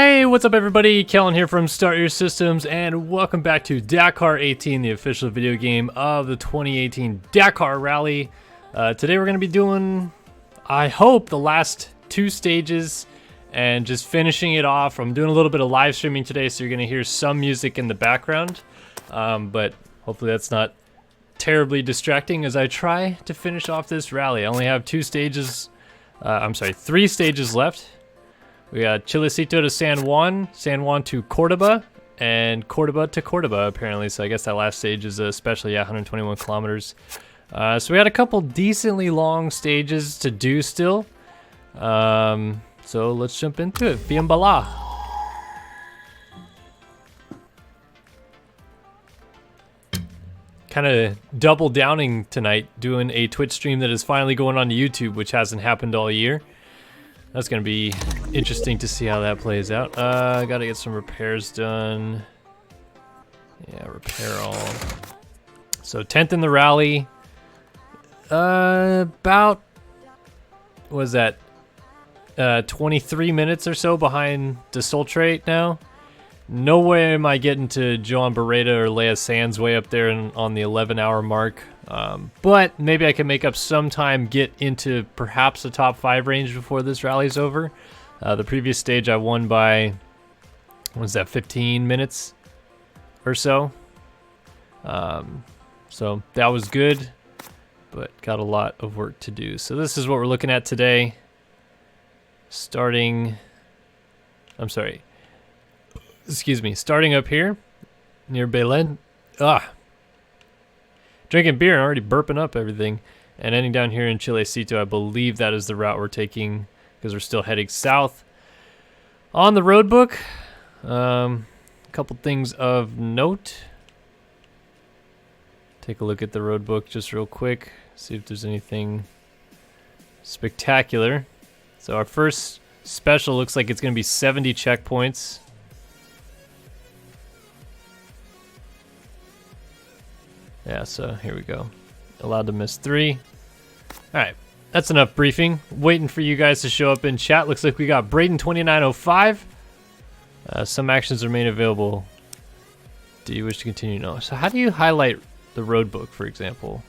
Hey, what's up everybody? Kellen here from Start Your Systems, and welcome back to Dakar 18, the official video game of the 2018 Dakar Rally. Today we're going to be doing, I hope, the last two stages and just finishing it off. I'm doing a little bit of live streaming today, so you're going to hear some music in the background, but hopefully that's not terribly distracting as I try to finish off this rally. I only have three stages left. We got Chilecito to San Juan, San Juan to Cordoba, and Cordoba to Cordoba, apparently. So I guess that last stage is especially 121 kilometers. So we had a couple decently long stages to do still. So let's jump into it. Bienbala. Kind of double downing tonight, doing a Twitch stream that is finally going on to YouTube, which hasn't happened all year. That's going to be interesting to see how that plays out. I got to get some repairs done. Yeah, repair all. So 10th in the rally. About, what was that? 23 minutes or so behind Desultrate now. No way am I getting to Joan Barreda or Leia Sands way up there on the 11-hour mark. But maybe I can make up some time, get into perhaps the top 5 range before this rally's over. The previous stage I won by, what was that, 15 minutes or so. So that was good, but got a lot of work to do. So this is what we're looking at today. Starting up here near Belen. Drinking beer and already burping up everything. And ending down here in Chilecito, I believe that is the route we're taking because we're still heading south. On the road book, a couple things of note. Take a look at the road book just real quick, see if there's anything spectacular. So our first special looks like it's going to be 70 checkpoints. Yeah, so here we go. Allowed to miss 3. Alright, that's enough briefing. Waiting for you guys to show up in chat. Looks like we got Braden2905. Some actions remain available. Do you wish to continue? No. So how do you highlight the road book, for example?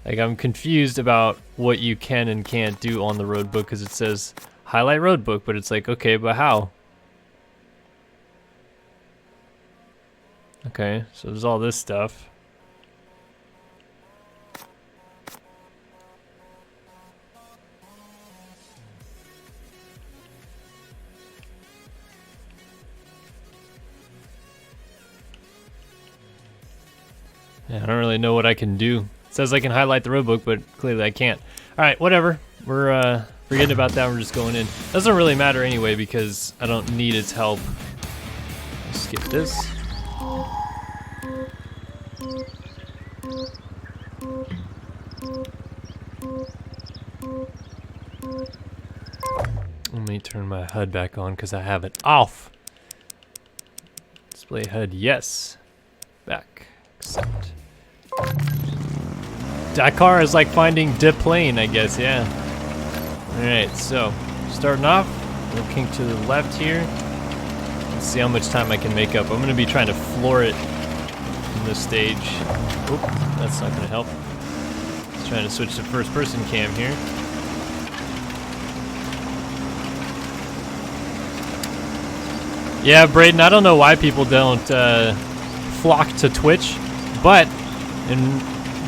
Like, I'm confused about what you can and can't do on the road book because it says highlight road book, but it's like, okay, but how? Okay, so there's all this stuff. Yeah, I don't really know what I can do. It says I can highlight the roadbook, but clearly I can't. Alright, whatever. We're forgetting about that, we're just going in. Doesn't really matter anyway because I don't need its help. I'll skip this. Let me turn my HUD back on because I have it off. Display HUD, yes. Back, accept. Dakar is like finding dip plane, I guess, yeah. Alright, so starting off, looking to the left here. Let's see how much time I can make up. I'm going to be trying to floor it in this stage. Oop, that's not going to help. Just trying to switch to first person cam here. Yeah, Braden, I don't know why people don't flock to Twitch, but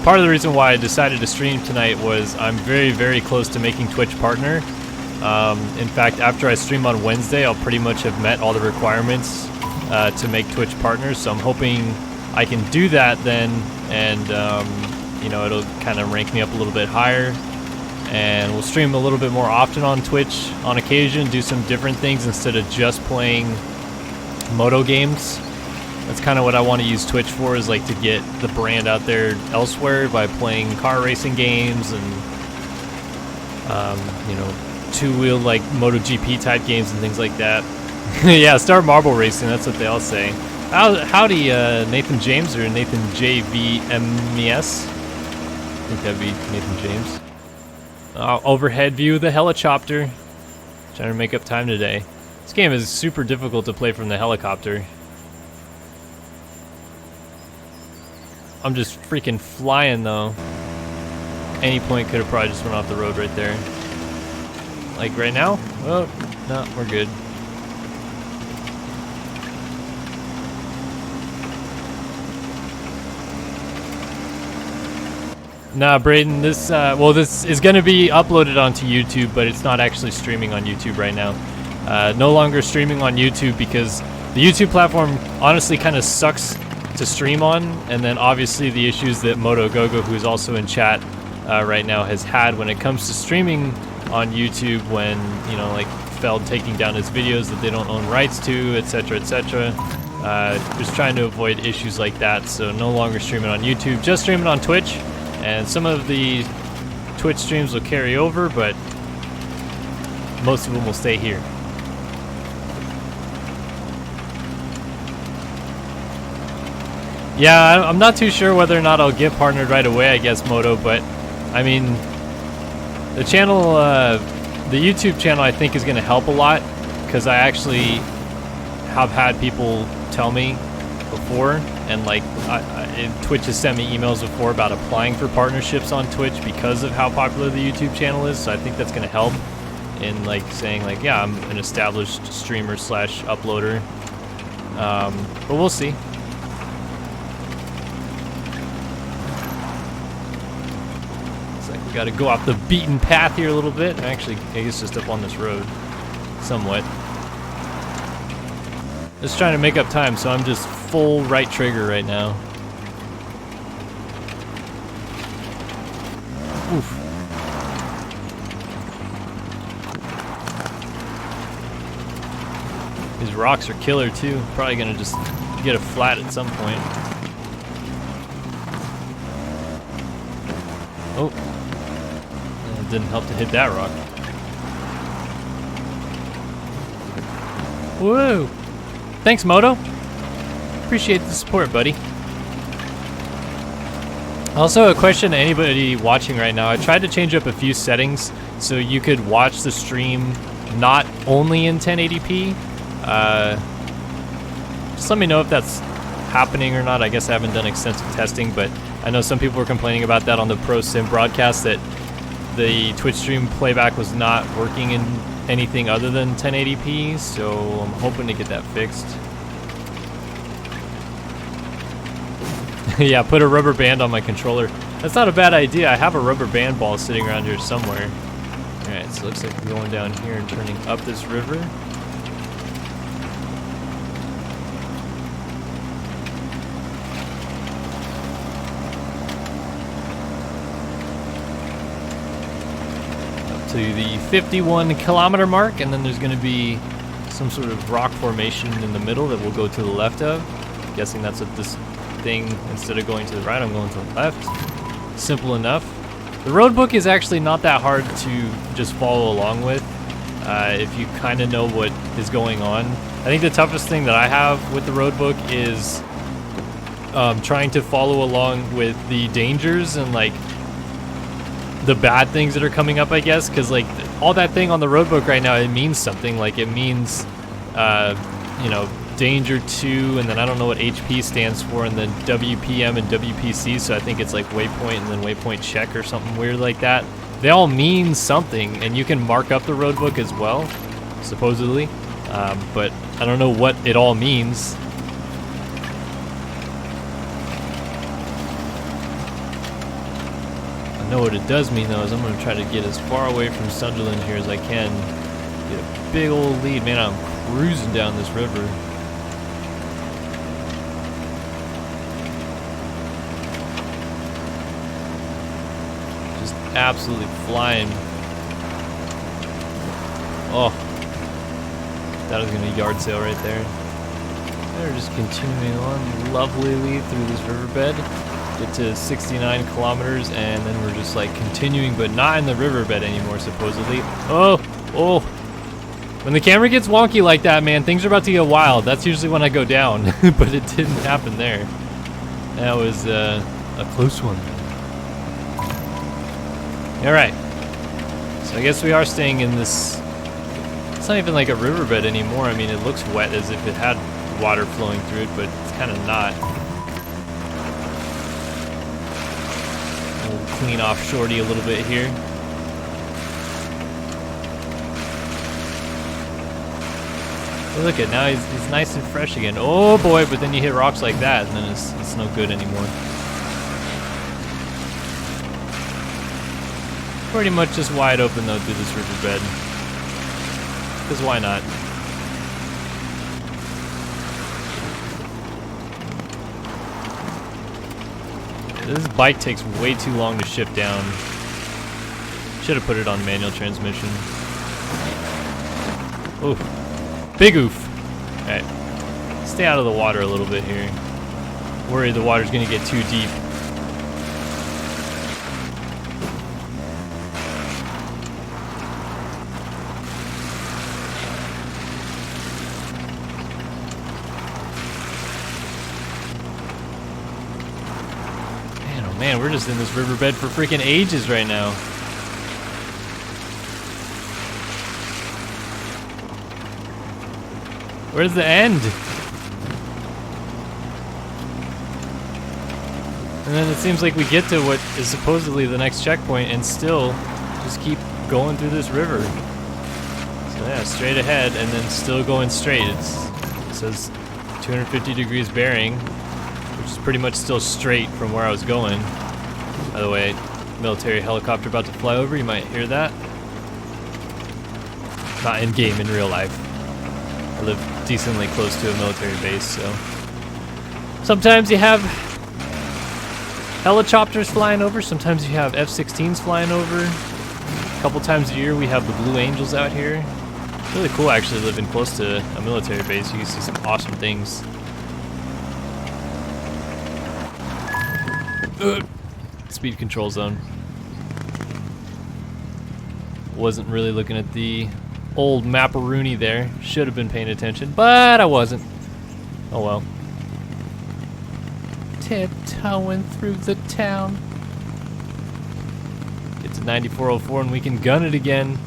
part of the reason why I decided to stream tonight was I'm very, very close to making Twitch partner. In fact, after I stream on Wednesday, I'll pretty much have met all the requirements to make Twitch partner, so I'm hoping I can do that then, and you know, it'll kind of rank me up a little bit higher. And we'll stream a little bit more often on Twitch on occasion, do some different things instead of just playing moto games. That's kind of what I want to use Twitch for, is like to get the brand out there elsewhere by playing car racing games and you know, two-wheel like MotoGP type games and things like that. Yeah, start marble racing, that's what they all say. Howdy, Nathan James or Nathan JVMES. I think that'd be Nathan James. Overhead view of the helicopter. Trying to make up time today. This game is super difficult to play from the helicopter. I'm just freaking flying though. Any point could have probably just went off the road right there. Like right now? Oh, no, we're good. Nah, Braden, this is gonna be uploaded onto YouTube, but it's not actually streaming on YouTube right now. No longer streaming on YouTube because the YouTube platform honestly kind of sucks to stream on, and then obviously the issues that MotoGogo, who is also in chat right now, has had when it comes to streaming on YouTube, when, you know, like Feld taking down his videos that they don't own rights to, etc., etc. Just trying to avoid issues like that, so no longer streaming on YouTube, just streaming on Twitch, and some of the Twitch streams will carry over, but most of them will stay here. Yeah, I'm not too sure whether or not I'll get partnered right away, I guess, Moto, but I mean, the channel, the YouTube channel, I think is going to help a lot, because I actually have had people tell me before, and like Twitch has sent me emails before about applying for partnerships on Twitch because of how popular the YouTube channel is, so I think that's going to help in like saying like, yeah, I'm an established streamer slash uploader, but we'll see. We gotta go off the beaten path here a little bit. Actually, I guess just up on this road, somewhat. Just trying to make up time, so I'm just full right trigger right now. Oof. These rocks are killer too. Probably gonna just get a flat at some point. Oh. Didn't help to hit that rock. Whoa! Thanks, Moto. Appreciate the support, buddy. Also, a question to anybody watching right now. I tried to change up a few settings so you could watch the stream not only in 1080p. Just let me know if that's happening or not. I guess I haven't done extensive testing, but I know some people were complaining about that on the Pro Sim broadcast, that the Twitch stream playback was not working in anything other than 1080p, so I'm hoping to get that fixed. Yeah, put a rubber band on my controller. That's not a bad idea. I have a rubber band ball sitting around here somewhere. Alright, so it looks like we're going down here and turning up this river. To the 51-kilometer mark, and then there's going to be some sort of rock formation in the middle that we'll go to the left of. I'm guessing that's what this thing, instead of going to the right, I'm going to the left. Simple enough. The road book is actually not that hard to just follow along with if you kind of know what is going on. I think the toughest thing that I have with the road book is trying to follow along with the dangers and like the bad things that are coming up, I guess, because like all that thing on the roadbook right now, it means something. Like it means you know, danger 2, and then I don't know what HP stands for, and then WPM and WPC, so I think it's like waypoint and then waypoint check or something weird like that. They all mean something, and you can mark up the roadbook as well, supposedly, but I don't know what it all means. I know what it does mean though is I'm going to try to get as far away from Sunderland here as I can. Get a big old lead. Man, I'm cruising down this river. Just absolutely flying. Oh, that was going to yard sail right there. They're just continuing on lovelyly through this riverbed. Get to 69 kilometers, and then we're just like continuing, but not in the riverbed anymore, supposedly. Oh, oh. When the camera gets wonky like that, man, things are about to get wild. That's usually when I go down, but it didn't happen there. That was a close one. All right. So I guess we are staying in this. It's not even like a riverbed anymore. I mean, it looks wet as if it had water flowing through it, but it's kind of not. We'll clean off Shorty a little bit here. Look at now, he's nice and fresh again. Oh boy, but then you hit rocks like that, and then it's no good anymore. Pretty much just wide open though through this riverbed. Because why not? This bike takes way too long to shift down. Should have put it on manual transmission. Oof. Big oof. Alright. Stay out of the water a little bit here. Worried the water's gonna get too deep. Man, oh man, we're just in this riverbed for freaking ages right now. Where's the end? And then it seems like we get to what is supposedly the next checkpoint and still just keep going through this river. So yeah, straight ahead and then still going straight. It says 250 degrees bearing, which is pretty much still straight from where I was going. By the way, military helicopter about to fly over, you might hear that. Not in game, in real life. I live decently close to a military base, so sometimes you have helicopters flying over, sometimes you have F-16s flying over. A couple times a year we have the Blue Angels out here. It's really cool actually living close to a military base. You can see some awesome things. Speed control zone. Wasn't really looking at the old Mapperoonie there. Should have been paying attention, but I wasn't. Oh well. Tiptoeing through the town. Get to 9404 and we can gun it again.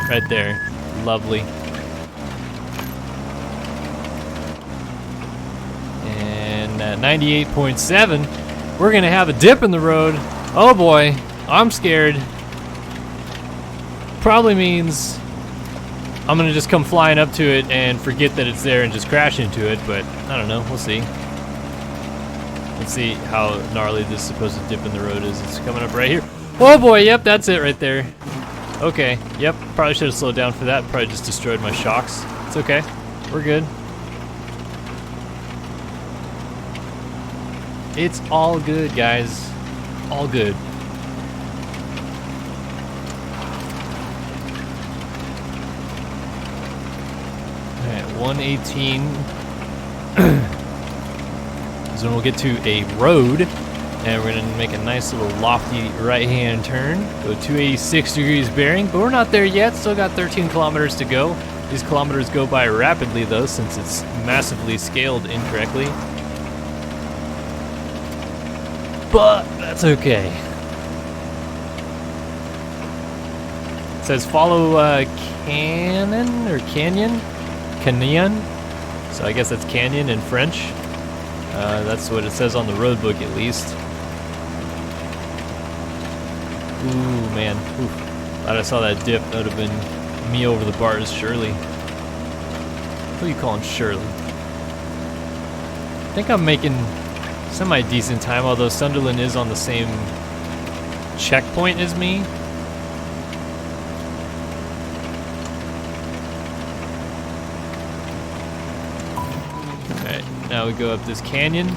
Right there. Lovely. And at 98.7, we're gonna have a dip in the road. Oh boy, I'm scared. Probably means I'm gonna just come flying up to it and forget that it's there and just crash into it, but I don't know, we'll see. Let's see how gnarly this supposed dip in the road is. It's coming up right here. Oh boy, yep, that's it right there. Okay, yep, probably should have slowed down for that. Probably just destroyed my shocks. It's okay, we're good. It's all good, guys. All good. Alright, 118. So we'll get to a road, and we're gonna make a nice little lofty right-hand turn. Go 286 degrees bearing, but we're not there yet. Still got 13 kilometers to go. These kilometers go by rapidly though, since it's massively scaled incorrectly. But that's okay. It says follow canyon or canyon? Canyon? So I guess that's canyon in French. That's what it says on the road book at least. Ooh, man. Ooh. Thought I saw that dip. That would have been me over the bars, Shirley. Who are you calling Shirley? I think I'm making semi-decent time, although Sunderland is on the same checkpoint as me. Alright, now we go up this canyon.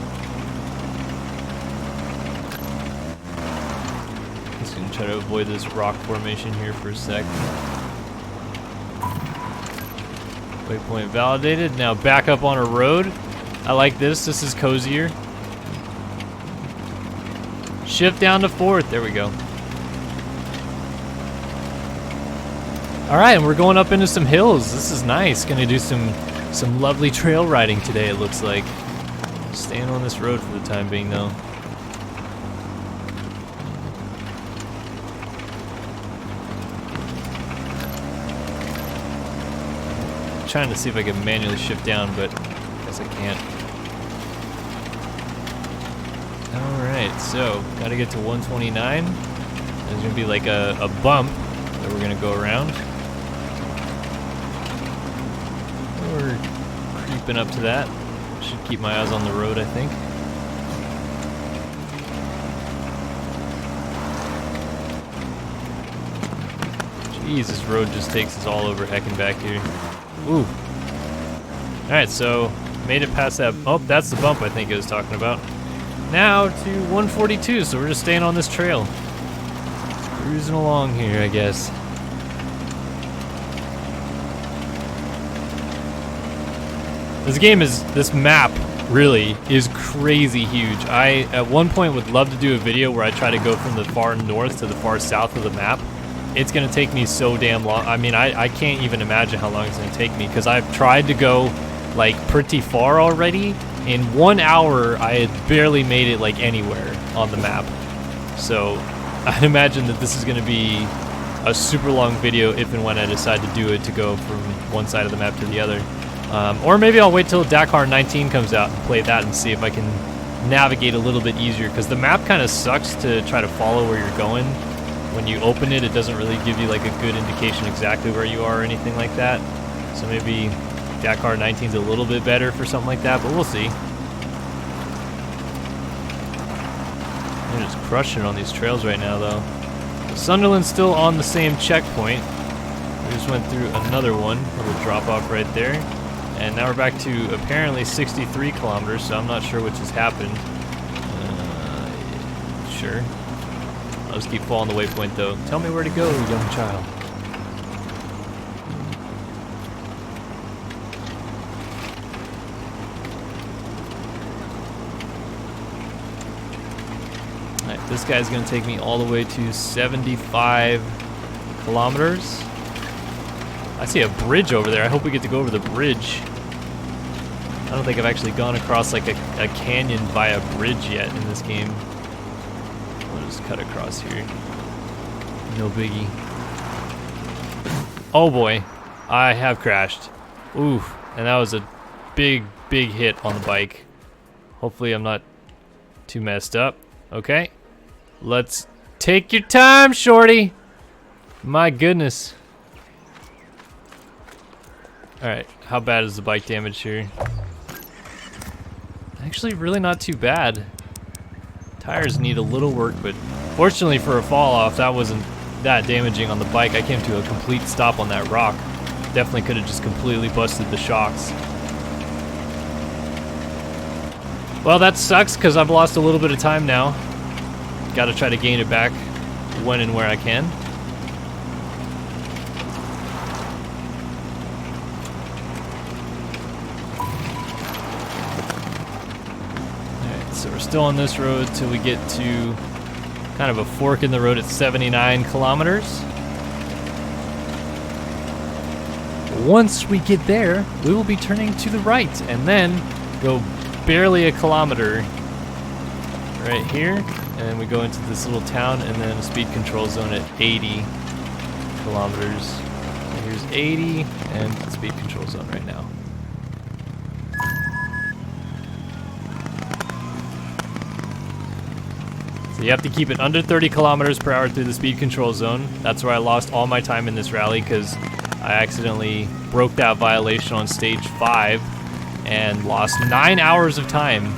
Just gonna try to avoid this rock formation here for a sec. Waypoint validated. Now back up on a road. I like this. This is cozier. Shift down to 4th. There we go. Alright, and we're going up into some hills. This is nice. Gonna do some lovely trail riding today, it looks like. Staying on this road for the time being, though. trying to see if I can manually shift down, but I guess I can't. Alright, so gotta get to 129. There's gonna be like a bump that we're gonna go around. We're creeping up to that. Should keep my eyes on the road, I think. Jeez, this road just takes us all over heckin' back here. Ooh. Alright, so made it past that. Oh, that's the bump I think I was talking about. Now to 142, so we're just staying on this trail. Cruising along here, I guess. This map really is crazy huge. I, at one point, would love to do a video where I try to go from the far north to the far south of the map. It's gonna take me so damn long. I mean, I can't even imagine how long it's gonna take me, because I've tried to go like pretty far already. In 1 hour, I had barely made it like anywhere on the map. So I'd imagine that this is gonna be a super long video if and when I decide to do it, to go from one side of the map to the other. Or maybe I'll wait till Dakar 19 comes out and play that and see if I can navigate a little bit easier, because the map kind of sucks to try to follow where you're going. When you open it, it doesn't really give you like a good indication exactly where you are or anything like that. So maybe Dakar 19's a little bit better for something like that, but we'll see. They're just crushing it on these trails right now, though. Sunderland's still on the same checkpoint. We just went through another one, a little drop off right there. And now we're back to apparently 63 kilometers, so I'm not sure which has happened. Sure. I'll just keep following the waypoint, though. Tell me where to go, young child. Alright, this guy's gonna take me all the way to 75 kilometers. I see a bridge over there. I hope we get to go over the bridge. I don't think I've actually gone across like a canyon via bridge yet in this game. I'll just cut across here. No biggie. Oh boy, I have crashed. Ooh, and that was a big hit on the bike. Hopefully I'm not too messed up. Okay, let's take your time, shorty. My goodness. Alright, how bad is the bike damage here? Actually, really not too bad. Tires need a little work, but fortunately for a fall off, that wasn't that damaging on the bike. I came to a complete stop on that rock. Definitely could have just completely busted the shocks. Well, that sucks because I've lost a little bit of time now. Gotta try to gain it back when and where I can. So we're still on this road till we get to kind of a fork in the road at 79 kilometers. Once we get there, we will be turning to the right and then go barely a kilometer right here. And then we go into this little town and then a speed control zone at 80 kilometers. So here's 80 and the speed control zone right now. So you have to keep it under 30 kilometers per hour through the speed control zone. That's where I lost all my time in this rally because I accidentally broke that violation on stage 5 and lost 9 hours of time.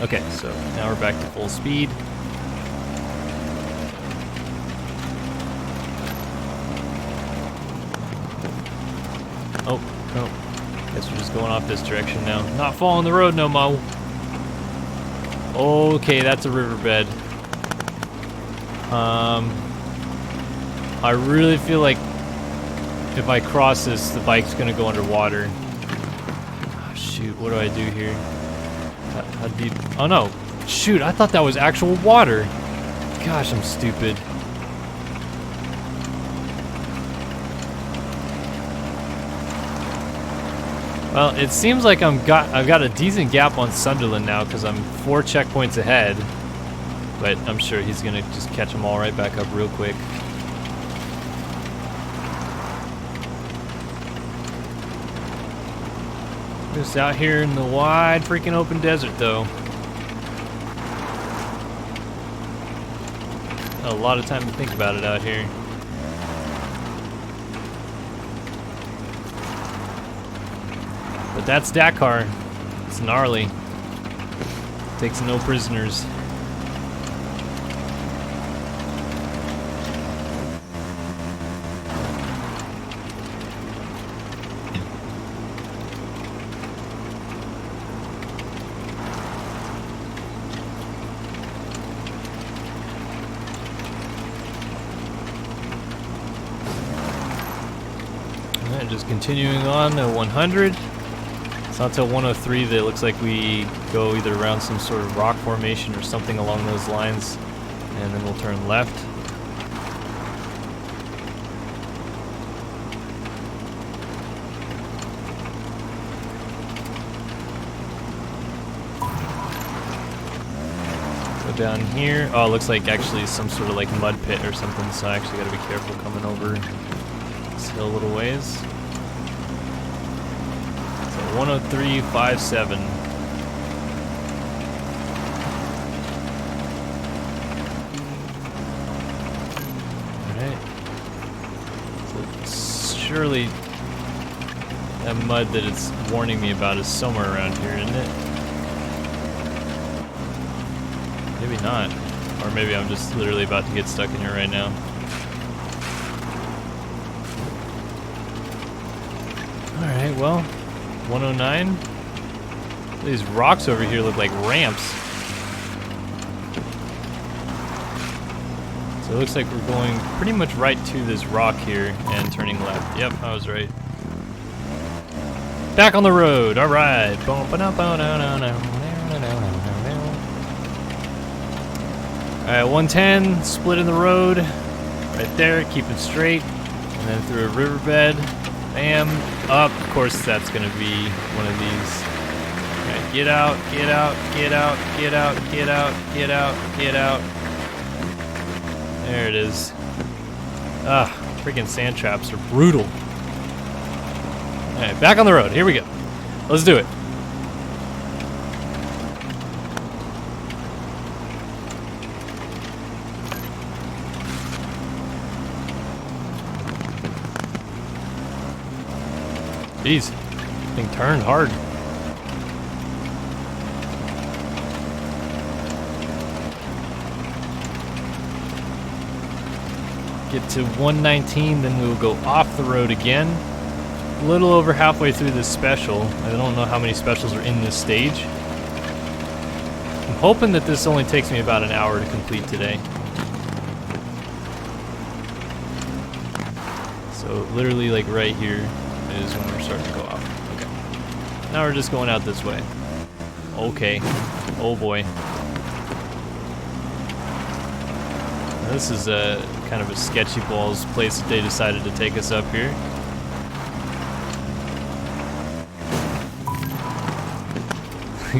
Okay, so now we're back to full speed. Oh, no. Guess we're just going off this direction now. Not following the road no more. Okay, that's a riverbed. I really feel like if I cross this, the bike's gonna go underwater. Oh, shoot, what do I do here? How deep? Oh no, shoot, I thought that was actual water. Gosh, I'm stupid. Well, it seems like I've got a decent gap on Sunderland now because I'm 4 checkpoints ahead, but I'm sure he's gonna just catch them all right back up real quick. Just out here in the wide freaking open desert, though. A lot of time to think about it out here. But that's Dakar. It's gnarly. Takes no prisoners. And just continuing on to 100. It's not till 103 that it looks like we go either around some sort of rock formation or something along those lines, and then we'll turn left. Go down here. Oh, it looks like actually some sort of like mud pit or something, so I actually gotta be careful coming over this hill a little ways. 103.57. Alright. So surely that mud that it's warning me about is somewhere around here, isn't it? Maybe not. Or maybe I'm just literally about to get stuck in here right now. Alright, well. 109. These rocks over here look like ramps. So it looks like we're going pretty much right to this rock here and turning left. Yep, I was right. Back on the road. All right. All right, 110, split in the road. Right there, keep it straight. And then through a riverbed. Bam, up. Of course, that's gonna be one of these. Right, get out, get out, get out, get out, get out, get out, get out. There it is. Ah, freaking sand traps are brutal. All right, back on the road. Here we go. Let's do it. Jeez, thing turned hard. Get to 119, then we'll go off the road again. A little over halfway through this special. I don't know how many specials are in this stage. I'm hoping that this only takes me about an hour to complete today. So literally like right here is when we're starting to go off. Okay. Now we're just going out this way. Okay. Oh boy. This is a kind of a sketchy balls place that they decided to take us up here.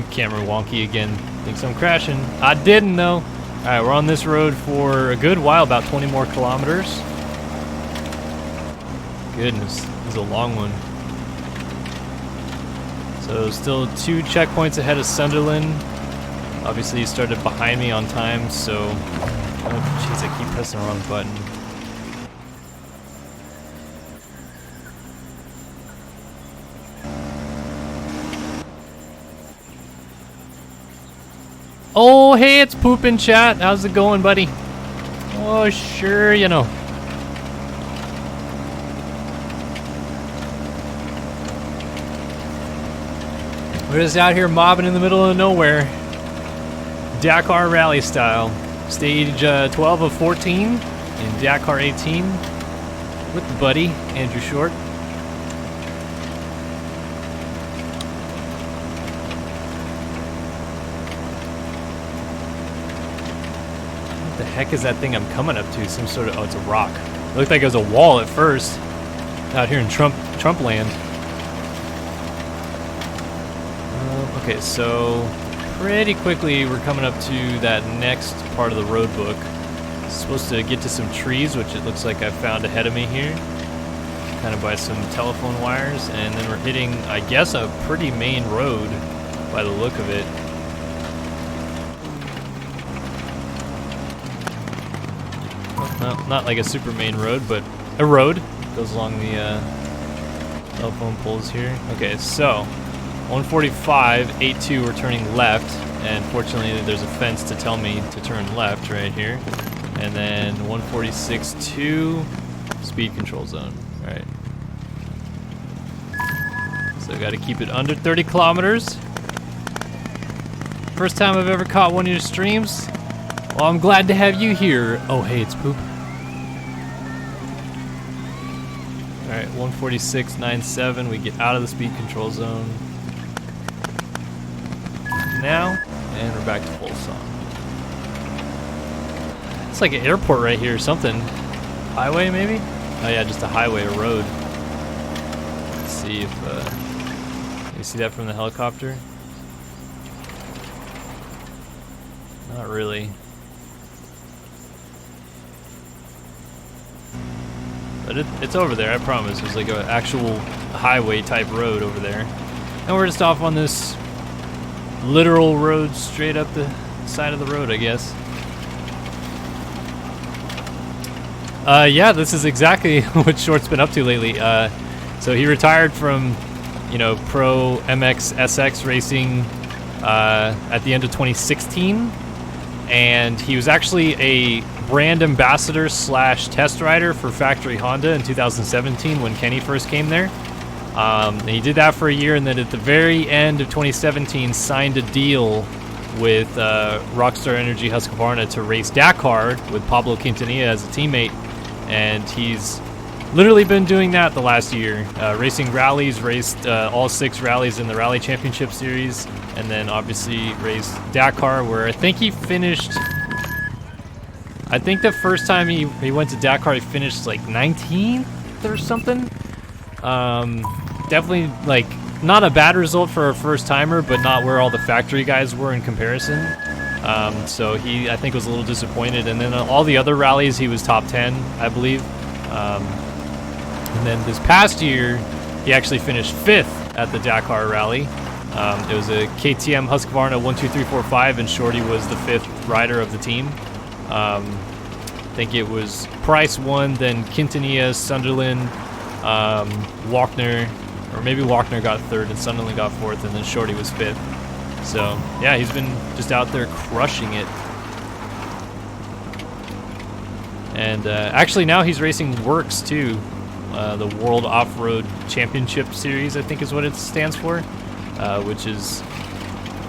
Camera wonky again. Thinks I'm crashing. I didn't though. Alright, we're on this road for a good while, about 20 more kilometers. Goodness, this is a long one. So still 2 checkpoints ahead of Sunderland. Obviously he started behind me on time, so... Oh jeez, I keep pressing the wrong button. Oh, hey, it's Poop in chat. How's it going, buddy? Oh, sure, you know. We're just out here mobbing in the middle of nowhere. Dakar rally style. Stage 12 of 14 in Dakar 18 with the buddy, Andrew Short. What the heck is that thing I'm coming up to? Some sort of, oh, it's a rock. It looked like it was a wall at first out here in Trump land. Okay, so pretty quickly we're coming up to that next part of the road book. Supposed to get to some trees, which it looks like I found ahead of me here. kind of by some telephone wires, and then we're hitting, I guess, a pretty main road by the look of it. Well, not like a super main road, but a road goes along the telephone poles here. Okay, so 145, 82, we're turning left, and fortunately there's a fence to tell me to turn left right here. And then 146.2, speed control zone. All right. So got to keep it under 30 kilometers. First time I've ever caught one of your streams. Well, I'm glad to have you here. Oh, hey, it's Poop. All right, 146.97. We get out of the speed control zone now, and we're back to full song. It's like an airport right here or something. Highway, maybe? Oh yeah, just a highway, a road. Let's see if you see that from the helicopter? Not really. But it's over there, I promise. There's like an actual highway type road over there. And we're just off on this literal road straight up the side of the road, I guess. Yeah, this is exactly what Short's been up to lately. So he retired from, pro MX SX racing at the end of 2016, and he was actually a brand ambassador / test rider for Factory Honda in 2017 when Kenny first came there. And he did that for a year, and then at the very end of 2017 signed a deal with Rockstar Energy Husqvarna to race Dakar with Pablo Quintanilla as a teammate. And he's literally been doing that the last year, racing rallies, raced all 6 rallies in the Rally Championship Series, and then obviously raced Dakar, where I think he finished, I think the first time he went to Dakar, he finished like 19th or something. Definitely like not a bad result for a first timer, but not where all the factory guys were in comparison. So he, I think, was a little disappointed. And then all the other rallies, he was top 10, I believe. And then this past year, he actually finished 5th at the Dakar rally. It was a KTM Husqvarna 1, 2, 3, 4, 5, and Shorty was the 5th rider of the team. I think it was Price won, then Quintanilla, Sunderland, Walkner, or maybe Walkner got 3rd and Sunderland got 4th, and then Shorty was 5th. So, yeah, he's been just out there crushing it. And actually now he's racing Works too. The World Off-Road Championship Series, I think is what it stands for, which is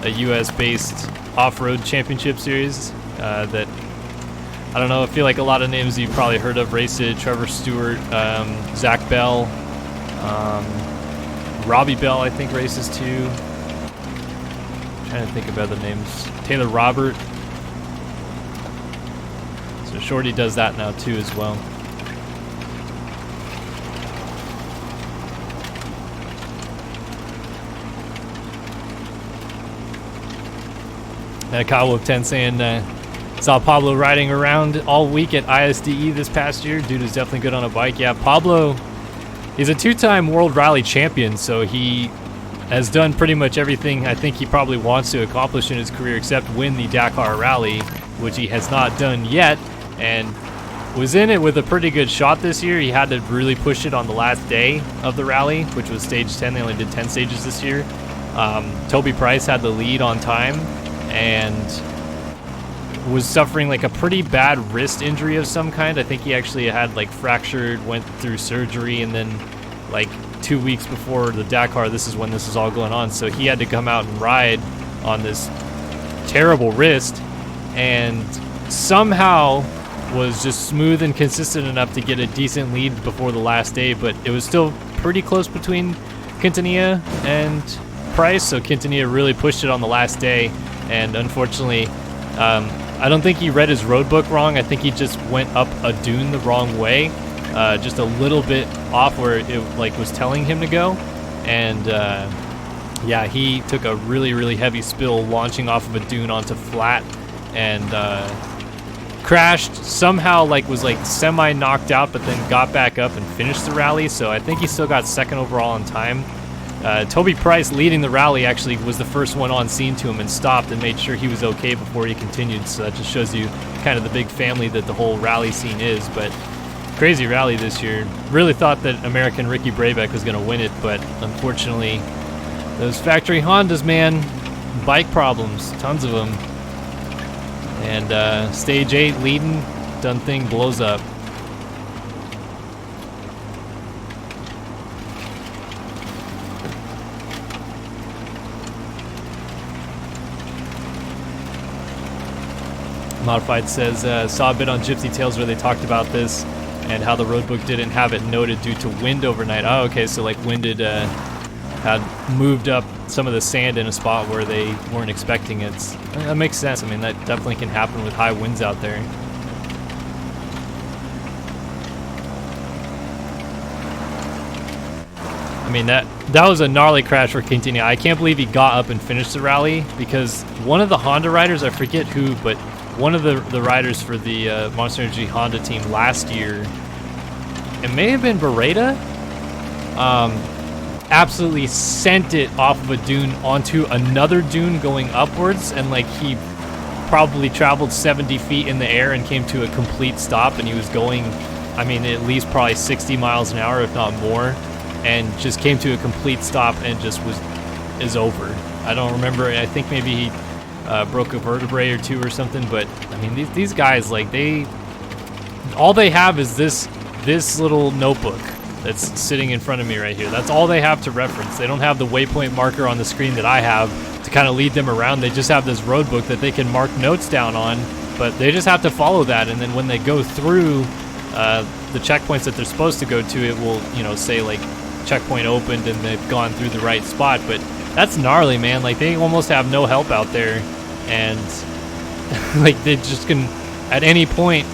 a US-based off-road championship series that, I don't know, I feel like a lot of names you've probably heard of race it. Trevor Stewart, Zach Bell, Robbie Bell I think races too. Trying to think of other names. Taylor Robert. So Shorty does that now too as well. Kyle Wolf 10 saying saw Pablo riding around all week at ISDE this past year. Dude is definitely good on a bike. Yeah, Pablo is a 2-time World Rally champion, so he has done pretty much everything I think he probably wants to accomplish in his career except win the Dakar Rally, which he has not done yet, and was in it with a pretty good shot this year. He had to really push it on the last day of the rally, which was stage 10. They only did 10 stages this year. Toby Price had the lead on time and was suffering like a pretty bad wrist injury of some kind. I think he actually had like fractured, went through surgery, and then like 2 weeks before the Dakar, this is when this is all going on, so he had to come out and ride on this terrible wrist, and somehow was just smooth and consistent enough to get a decent lead before the last day, but it was still pretty close between Quintanilla and Price, so Quintanilla really pushed it on the last day, and unfortunately, I don't think he read his road book wrong. I think he just went up a dune the wrong way, just a little bit off where it like was telling him to go, and yeah, he took a really heavy spill launching off of a dune onto flat, and crashed, somehow like was like semi knocked out, but then got back up and finished the rally. So I think he still got second overall in time. Toby Price, leading the rally, actually was the first one on scene to him and stopped and made sure he was okay before he continued. So that just shows you kind of the big family that the whole rally scene is. But crazy rally this year. Really thought that American Ricky Brabeck was going to win it, but unfortunately, those factory Hondas, man, bike problems, tons of them. And stage 8 leading, done thing blows up. Modified says, saw a bit on Gypsy Tales where they talked about this and how the roadbook didn't have it noted due to wind overnight. Oh, okay, so like wind had moved up some of the sand in a spot where they weren't expecting it. That makes sense. I mean, that definitely can happen with high winds out there. I mean, that was a gnarly crash for Quintanilla. I can't believe he got up and finished the rally because one of the Honda riders, I forget who, but one of the riders for the Monster Energy Honda team last year, it may have been Beretta, absolutely sent it off of a dune onto another dune going upwards, and like he probably traveled 70 feet in the air and came to a complete stop, and he was going, I mean, at least probably 60 miles an hour, if not more, and just came to a complete stop and just is over. I don't remember. I think maybe he broke a vertebrae or two or something, but I mean, these guys, like, all they have is this little notebook that's sitting in front of me right here. That's all they have to reference. They don't have the waypoint marker on the screen that I have to kind of lead them around. They just have this road book that they can mark notes down on, but they just have to follow that, and then when they go through the checkpoints that they're supposed to go to, it will, you know, say like checkpoint opened and they've gone through the right spot. But that's gnarly, man. Like, they almost have no help out there, and like they just can at any point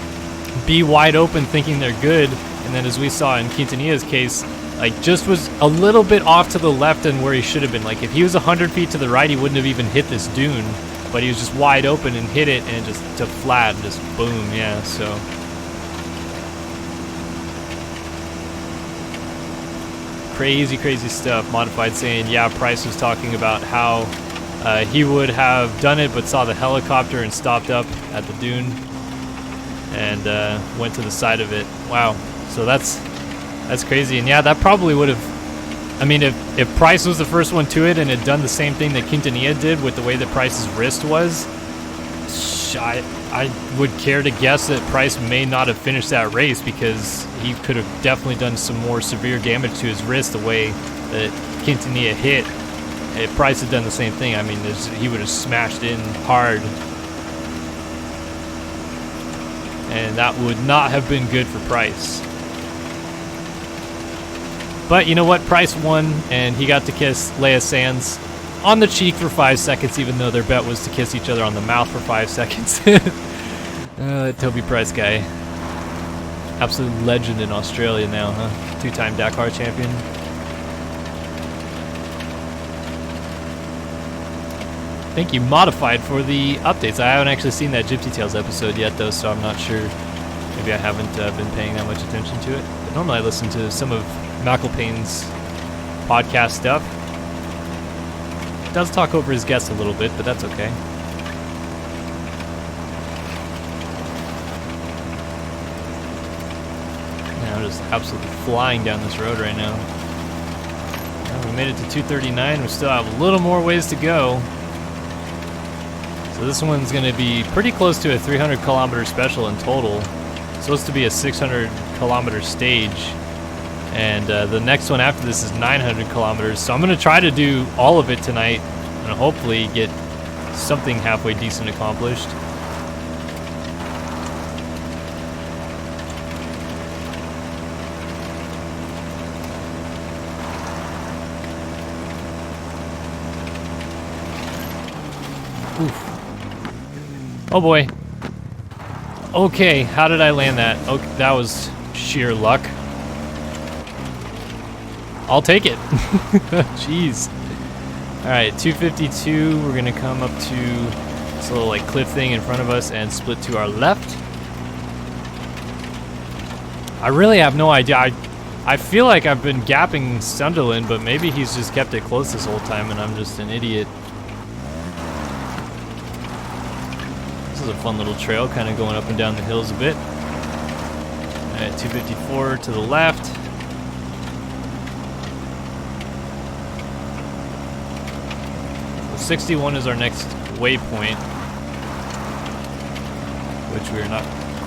be wide open thinking they're good, and then as we saw in Quintanilla's case, like just was a little bit off to the left and where he should have been. Like if he was 100 feet to the right, he wouldn't have even hit this dune, but he was just wide open and hit it, and just to flat and just boom. Yeah, so crazy stuff. Modified saying, yeah, Price was talking about how he would have done it but saw the helicopter and stopped up at the dune and went to the side of it. Wow, so that's crazy. And yeah, that probably would have, I mean, if Price was the first one to it and had done the same thing that Quintanilla did with the way that Price's wrist was, I would care to guess that Price may not have finished that race, because he could have definitely done some more severe damage to his wrist the way that Quintanilla hit. If Price had done the same thing, I mean, he would have smashed in hard, and that would not have been good for Price. But you know what? Price won, and he got to kiss Leia Sands on the cheek for 5 seconds, even though their bet was to kiss each other on the mouth for 5 seconds. That Toby Price guy. Absolute legend in Australia now, huh? 2-time Dakar champion. Thank you, Modified, for the updates. I haven't actually seen that Gypsy Tales episode yet, though, so I'm not sure. Maybe I haven't been paying that much attention to it. But normally I listen to some of McElpaine's podcast stuff. Does talk over his guests a little bit, but that's okay. Yeah, I'm just absolutely flying down this road right now. Well, we made it to 239. We still have a little more ways to go. So this one's going to be pretty close to a 300 kilometer special in total. It's supposed to be a 600 kilometer stage. And the next one after this is 900 kilometers. So I'm going to try to do all of it tonight and hopefully get something halfway decent accomplished. Oof. Oh boy. Okay, how did I land that? Okay, that was sheer luck. I'll take it. Jeez. Alright, 252. We're going to come up to this little like cliff thing in front of us and split to our left. I really have no idea. I feel like I've been gapping Sunderland, but maybe he's just kept it close this whole time and I'm just an idiot. This is a fun little trail, kind of going up and down the hills a bit. Alright, 254 to the left. So 61 is our next waypoint, which we are not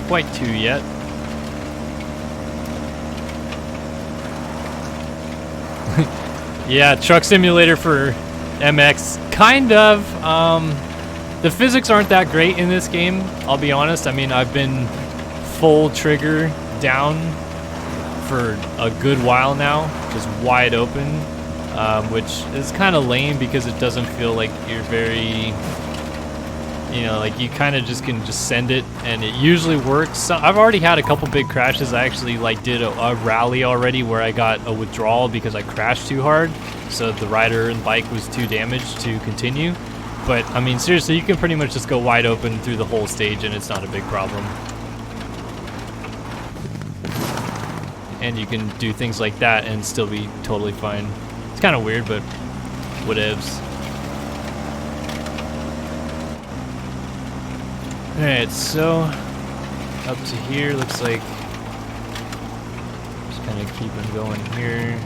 quite to yet. Yeah, truck simulator for MX, kind of. The physics aren't that great in this game, I'll be honest. I mean, I've been full trigger down for a good while now, just wide open, which is kind of lame because it doesn't feel like you're very, you know, like you kind of just can just send it and it usually works. So I've already had a couple big crashes. I actually like did a rally already where I got a withdrawal because I crashed too hard, so the rider and bike was too damaged to continue. But I mean, seriously, you can pretty much just go wide open through the whole stage and it's not a big problem. And you can do things like that and still be totally fine. It's kind of weird, but whatevs. Alright, so up to here, looks like just kind of keeping going here.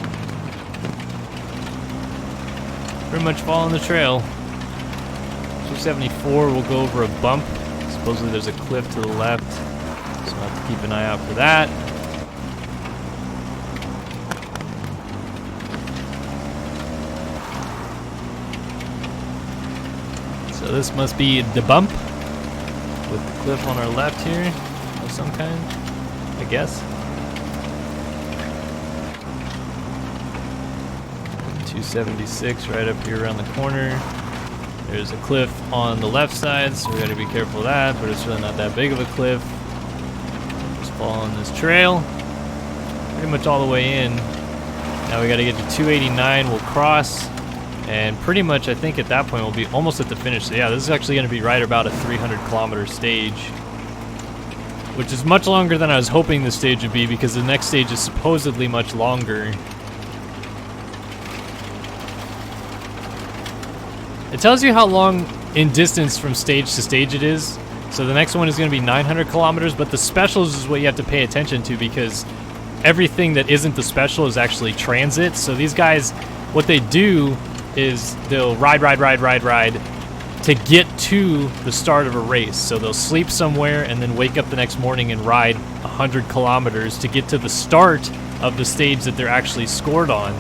Pretty much following the trail. 274, we'll go over a bump. Supposedly there's a cliff to the left, so I'll have to keep an eye out for that. So this must be the bump, with the cliff on our left here, of some kind, I guess. 276 right up here around the corner. There's a cliff on the left side, so we gotta be careful of that, but it's really not that big of a cliff. Just following this trail, pretty much all the way in. Now we gotta get to 289, we'll cross, and pretty much I think at that point we'll be almost at the finish. So yeah, this is actually gonna be right about a 300-kilometer stage, which is much longer than I was hoping the stage would be because the next stage is supposedly much longer. It tells you how long in distance from stage to stage it is. So the next one is going to be 900 kilometers, but the specials is what you have to pay attention to because everything that isn't the special is actually transit. So these guys, what they do is they'll ride to get to the start of a race. So they'll sleep somewhere and then wake up the next morning and ride 100 kilometers to get to the start of the stage that they're actually scored on,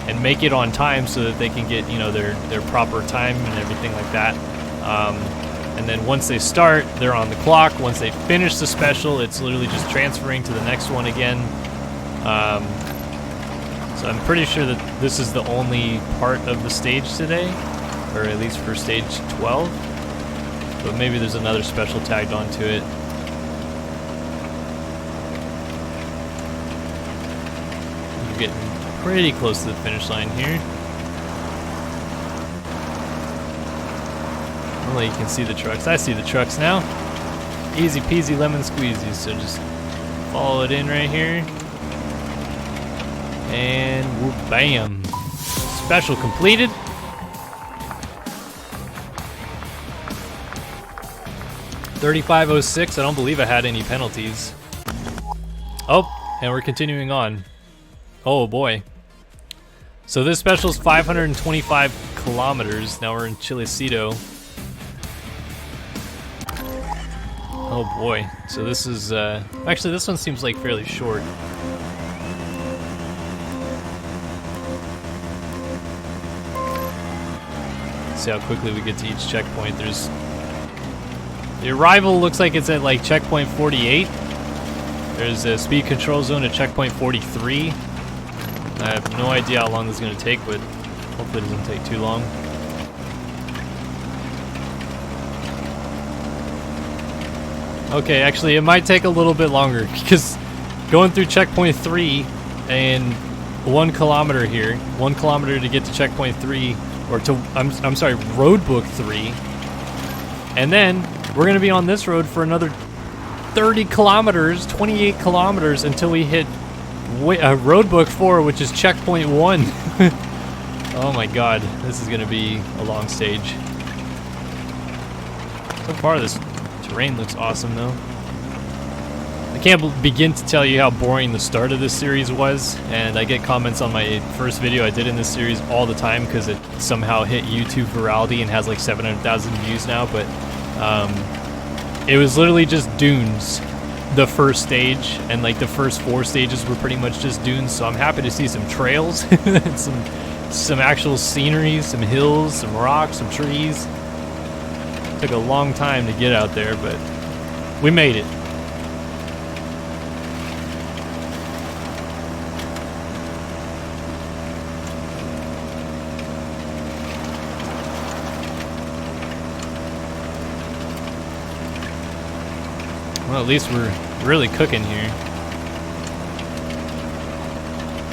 and make it on time so that they can get, you know, their proper time and everything like that. And then once they start, they're on the clock. Once they finish the special, it's literally just transferring to the next one again. So I'm pretty sure that this is the only part of the stage today, or at least for stage 12. But maybe there's another special tagged onto it. We're getting pretty close to the finish line here. Only you can see the trucks. I see the trucks now. Easy peasy lemon squeezy. So just follow it in right here. And whoop, bam. Special completed. $35.06. I don't believe I had any penalties. Oh, and we're continuing on. Oh boy. So this special is 525 kilometers. Now we're in Chilecito. Oh boy. So this is, actually this one seems like fairly short. See how quickly we get to each checkpoint. There's, the arrival looks like it's at like checkpoint 48. There's a speed control zone at checkpoint 43. I have no idea how long this is going to take, but hopefully it doesn't take too long. Okay, actually it might take a little bit longer because going through checkpoint 3 and 1 kilometer here, 1 kilometer to get to checkpoint 3, or to, I'm sorry, road book 3, and then we're going to be on this road for another 30 kilometers, 28 kilometers until we hit Roadbook 4, which is checkpoint 1. Oh my god, this is going to be a long stage. So far, this terrain looks awesome, though. I can't begin to tell you how boring the start of this series was, and I get comments on my first video I did in this series all the time because it somehow hit YouTube virality and has like 700,000 views now, but it was literally just dunes the first stage, and like the first 4 stages were pretty much just dunes, so I'm happy to see some trails, some actual scenery, some hills, some rocks, some trees. Took a long time to get out there, but we made it. Well, at least we're really cooking here.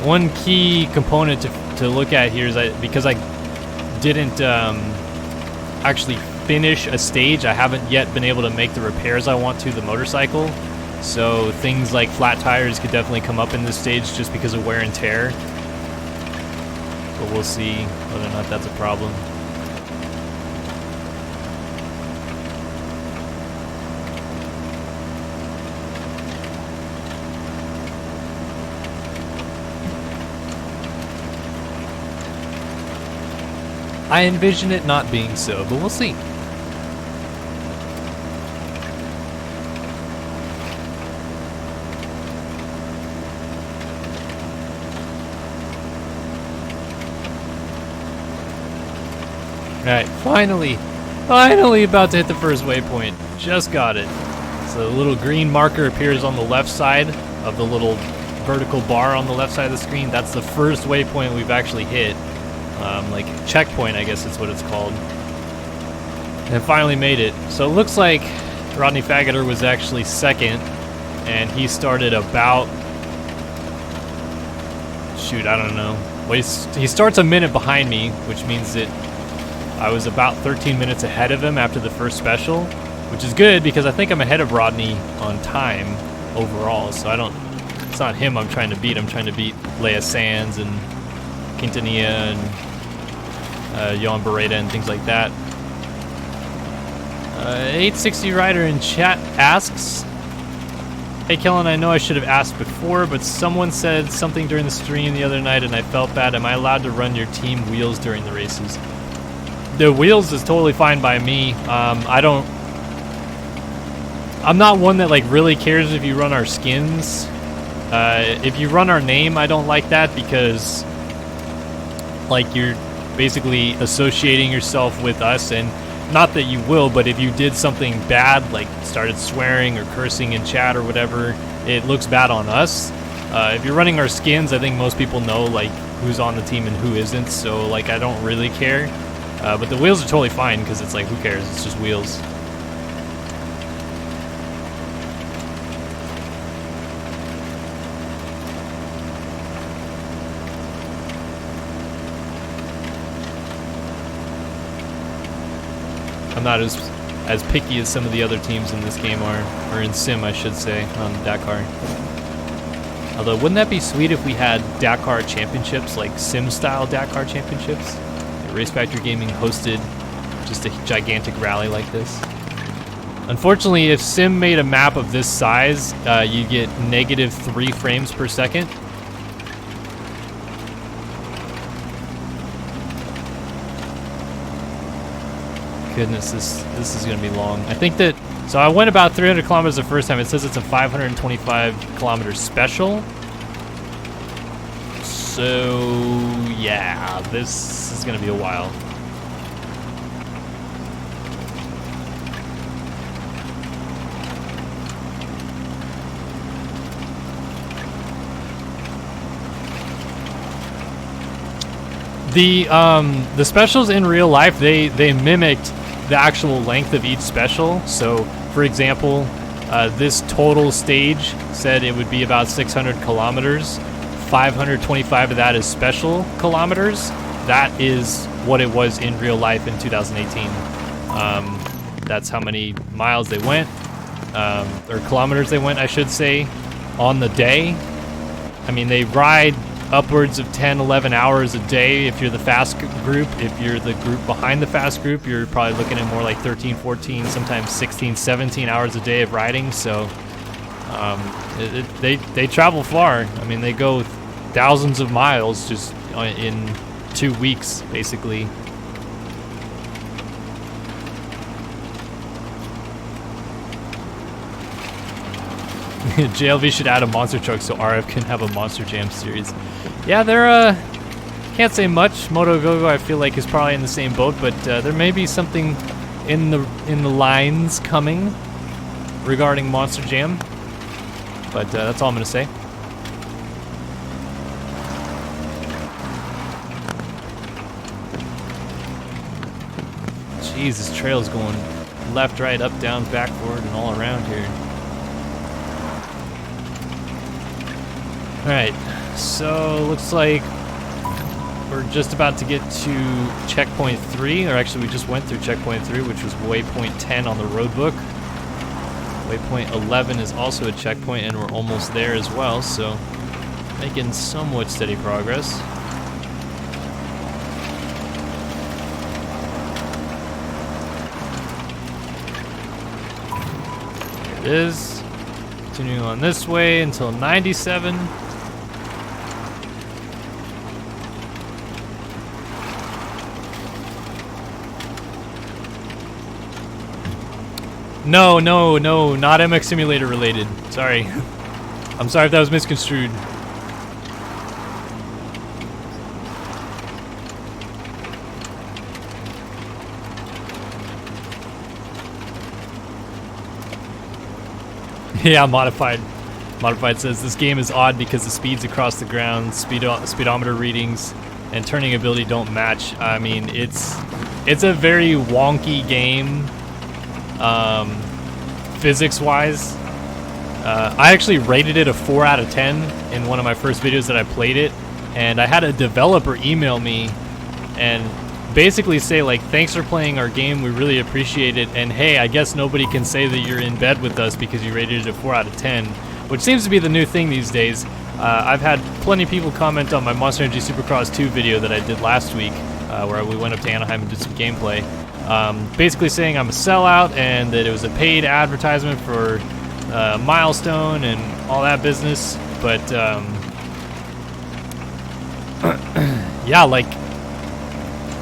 One key component to look at here is because I didn't actually finish a stage, I haven't yet been able to make the repairs I want to the motorcycle. So things like flat tires could definitely come up in this stage just because of wear and tear. But we'll see whether or not that's a problem. I envision it not being so, but we'll see. Alright, finally about to hit the first waypoint. Just got it. So the little green marker appears on the left side of the little vertical bar on the left side of the screen. That's the first waypoint we've actually hit. Like checkpoint, I guess is what it's called. And finally made it. So it looks like Rodney Faggoter was actually second, and he started about, shoot, I don't know. Well, he starts a minute behind me, which means that I was about 13 minutes ahead of him after the first special, which is good because I think I'm ahead of Rodney on time overall. So it's not him I'm trying to beat. I'm trying to beat Leia Sands and Quintanilla and Johan Beretta and things like that. 860 Rider in chat asks, "Hey Kellen, I know I should have asked before, but someone said something during the stream the other night and I felt bad. Am I allowed to run your team wheels during the races?" The wheels is totally fine by me. I'm not one that like really cares if you run our skins. If you run our name, I don't like that because like you're basically associating yourself with us, and not that you will, but if you did something bad, like started swearing or cursing in chat or whatever, it looks bad on us. If you're running our skins, I think most people know like who's on the team and who isn't, so like I don't really care. But the wheels are totally fine because it's like, who cares? It's just wheels. I'm not as picky as some of the other teams in this game are, or in Sim, I should say, on Dakar. Although, wouldn't that be sweet if we had Dakar championships, like Sim-style Dakar championships? Race Factory Gaming hosted just a gigantic rally like this. Unfortunately, if Sim made a map of this size, you get -3 frames per second. Goodness, this is going to be long. I think that, so I went about 300 kilometers the first time. It says it's a 525 kilometer special. So yeah, this is going to be a while. The specials in real life, they mimicked the actual length of each special. So, for example, this total stage said it would be about 600 kilometers. 525 of that is special kilometers. That is what it was in real life in 2018. That's how many miles they went. or kilometers they went, I should say, on the day. I mean, they ride upwards of 10, 11 hours a day if you're the fast group. If you're the group behind the fast group, you're probably looking at more like 13, 14, sometimes 16, 17 hours a day of riding. So they travel far. I mean, they go thousands of miles just in 2 weeks, basically. JLV should add a monster truck so RF can have a Monster Jam series. Yeah, they're can't say much. Moto Go-Go I feel like is probably in the same boat, but there may be something in the lines coming regarding Monster Jam. But that's all I'm gonna say. Jeez, this trail's going left, right, up, down, back, forward, and all around here. Alright, so looks like we're just about to get to checkpoint 3, or actually we just went through checkpoint 3, which was waypoint 10 on the road book. Waypoint 11 is also a checkpoint, and we're almost there as well, so making somewhat steady progress. There it is. Continuing on this way until 97. No, not MX Simulator related. Sorry. I'm sorry if that was misconstrued. Yeah, Modified. Modified says this game is odd because the speeds across the ground, speedometer readings, and turning ability don't match. I mean, it's a very wonky game. Physics-wise, I actually rated it a 4 out of 10 in one of my first videos that I played it, and I had a developer email me and basically say, like, thanks for playing our game, we really appreciate it, and hey, I guess nobody can say that you're in bed with us because you rated it a 4 out of 10, which seems to be the new thing these days. I've had plenty of people comment on my Monster Energy Supercross 2 video that I did last week, where we went up to Anaheim and did some gameplay. Basically saying I'm a sellout and that it was a paid advertisement for Milestone and all that business, but yeah, like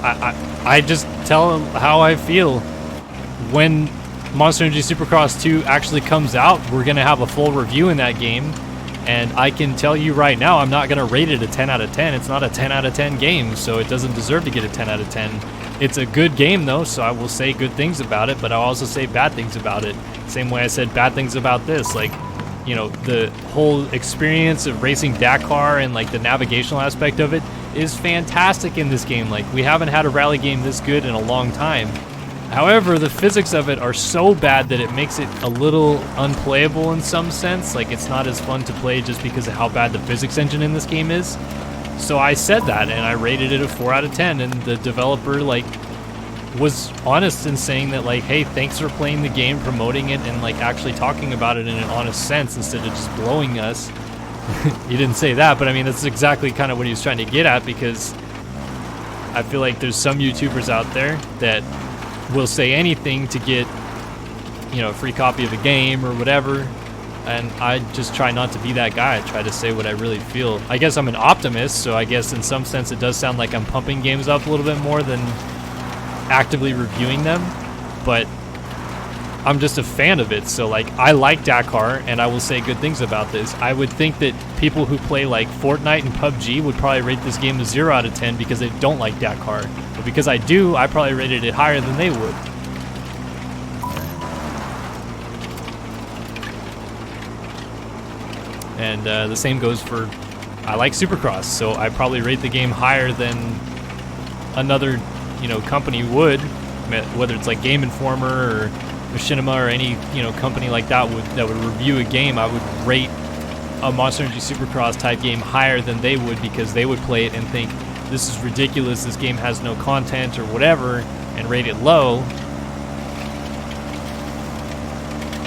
I just tell how I feel. When Monster Energy Supercross 2 actually comes out, we're gonna have a full review in that game, and I can tell you right now I'm not gonna rate it a 10 out of 10. It's not a 10 out of 10 game, so it doesn't deserve to get a 10 out of 10. It's a good game though, so I will say good things about it, but I'll also say bad things about it. Same way I said bad things about this. Like, you know, the whole experience of racing Dakar and like the navigational aspect of it is fantastic in this game. Like, we haven't had a rally game this good in a long time. However, the physics of it are so bad that it makes it a little unplayable in some sense. Like, it's not as fun to play just because of how bad the physics engine in this game is. So I said that, and I rated it a 4 out of 10, and the developer, like, was honest in saying that, like, hey, thanks for playing the game, promoting it, and, like, actually talking about it in an honest sense instead of just blowing us. He didn't say that, but I mean, that's exactly kind of what he was trying to get at, because I feel like there's some YouTubers out there that will say anything to get, you know, a free copy of a game or whatever. And I just try not to be that guy. I try to say what I really feel. I guess I'm an optimist, so I guess in some sense it does sound like I'm pumping games up a little bit more than actively reviewing them. But I'm just a fan of it. So, like, I like Dakar, and I will say good things about this. I would think that people who play, like, Fortnite and PUBG would probably rate this game a 0 out of 10 because they don't like Dakar. But because I do, I probably rated it higher than they would. And the same goes for, I like Supercross, so I probably rate the game higher than another, you know, company would, whether it's like Game Informer or Machinima or any, you know, company like that would review a game. I would rate a Monster Energy Supercross type game higher than they would, because they would play it and think this is ridiculous, this game has no content or whatever, and rate it low.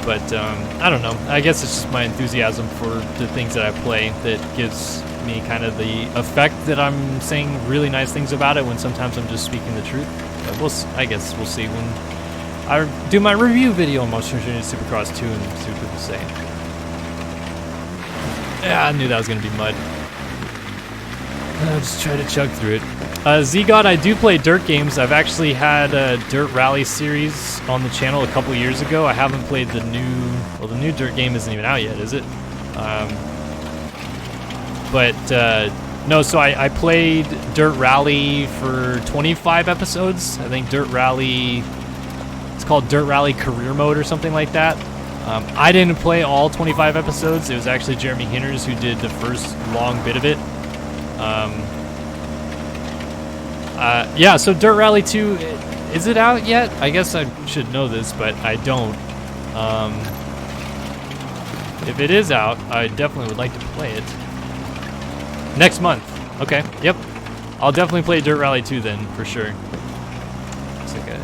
But I don't know. I guess it's just my enthusiasm for the things that I play that gives me kind of the effect that I'm saying really nice things about it when sometimes I'm just speaking the truth. But I guess we'll see when I do my review video on Monster Energy Supercross 2 and see what people say. Yeah, I knew that was going to be mud. I'll just try to chug through it. Z-God, I do play dirt games. I've actually had a dirt rally series on the channel a couple years ago. I haven't played the new dirt game isn't even out yet, is it? No, so I played Dirt Rally for 25 episodes. I think Dirt Rally, it's called Dirt Rally Career Mode or something like that. I didn't play all 25 episodes. It was actually Jeremy Hinters who did the first long bit of it. Yeah, so Dirt Rally 2, is it out yet? I guess I should know this, but I don't. If it is out, I definitely would like to play it. Next month. Okay, yep. I'll definitely play Dirt Rally 2 then, for sure. Looks like I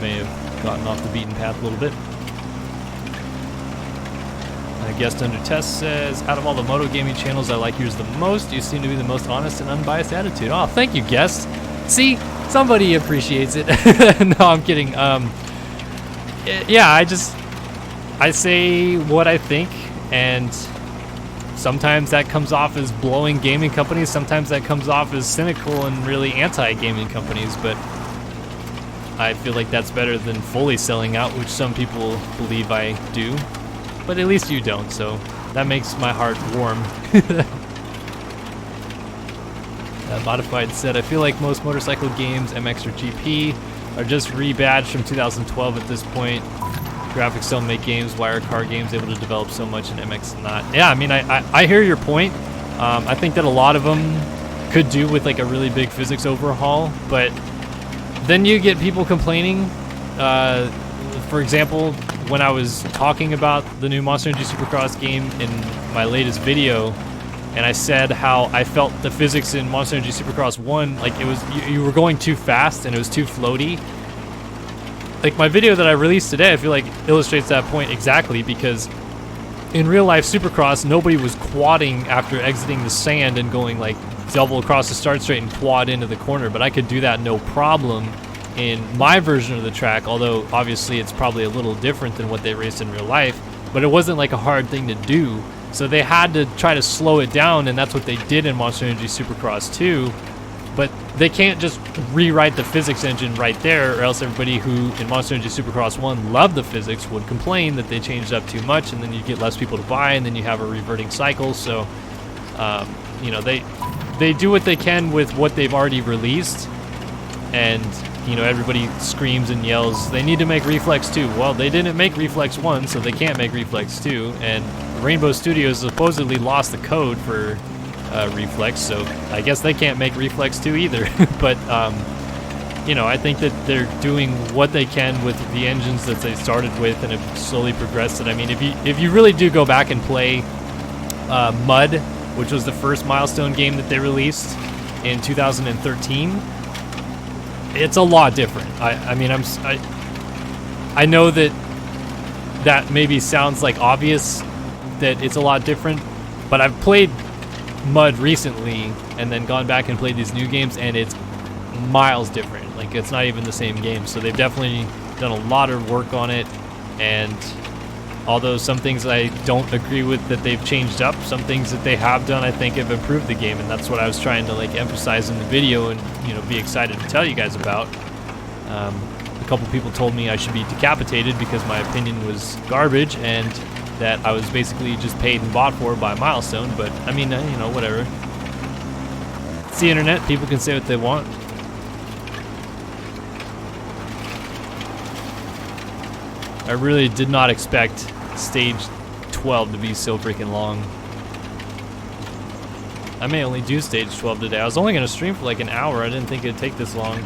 may have gotten off the beaten path a little bit. A guest under test says, out of all the moto gaming channels, I like yours the most. You seem to be the most honest and unbiased attitude. Oh, thank you, guest. See, somebody appreciates it. No, I'm kidding. Yeah, I say what I think, and sometimes that comes off as blowing gaming companies. Sometimes that comes off as cynical and really anti-gaming companies, but I feel like that's better than fully selling out, which some people believe I do. But at least you don't, so that makes my heart warm. Modified said, I feel like most motorcycle games, MX or GP, are just rebadged from 2012 at this point. Graphics don't make games, why are car games able to develop so much and MX not? Yeah, I mean, I hear your point. I think that a lot of them could do with like a really big physics overhaul, but then you get people complaining. For example, when I was talking about the new Monster Energy Supercross game in my latest video, and I said how I felt the physics in Monster Energy Supercross 1, like it was, you were going too fast and it was too floaty. Like my video that I released today, I feel like illustrates that point exactly, because in real life Supercross, nobody was quadding after exiting the sand and going like double across the start straight and quad into the corner, but I could do that no problem in my version of the track, although obviously it's probably a little different than what they raced in real life, but it wasn't like a hard thing to do. So they had to try to slow it down, and that's what they did in Monster Energy Supercross 2. But they can't just rewrite the physics engine right there, or else everybody who in Monster Energy Supercross 1 loved the physics would complain that they changed up too much, and then you get less people to buy, and then you have a reverting cycle. So, you know, they do what they can with what they've already released, and you know, everybody screams and yells, they need to make Reflex 2. Well, they didn't make Reflex 1, so they can't make Reflex 2, and Rainbow Studios supposedly lost the code for Reflex, so I guess they can't make Reflex 2 either. But, you know, I think that they're doing what they can with the engines that they started with and have slowly progressed it. I mean, if you really do go back and play Mud, which was the first Milestone game that they released in 2013, it's a lot different. I mean, I know that maybe sounds like obvious that it's a lot different, but I've played Mud recently and then gone back and played these new games, and it's miles different. Like, it's not even the same game. So they've definitely done a lot of work on it, and although some things I don't agree with that they've changed up, some things that they have done I think have improved the game, and that's what I was trying to like emphasize in the video and, you know, be excited to tell you guys about. A couple people told me I should be decapitated because my opinion was garbage and that I was basically just paid and bought for by Milestone, but I mean, you know, whatever. It's the internet, people can say what they want. I really did not expect stage 12 to be so freaking long. I may only do stage 12 today. I was only going to stream for like an hour. I didn't think it'd take this long.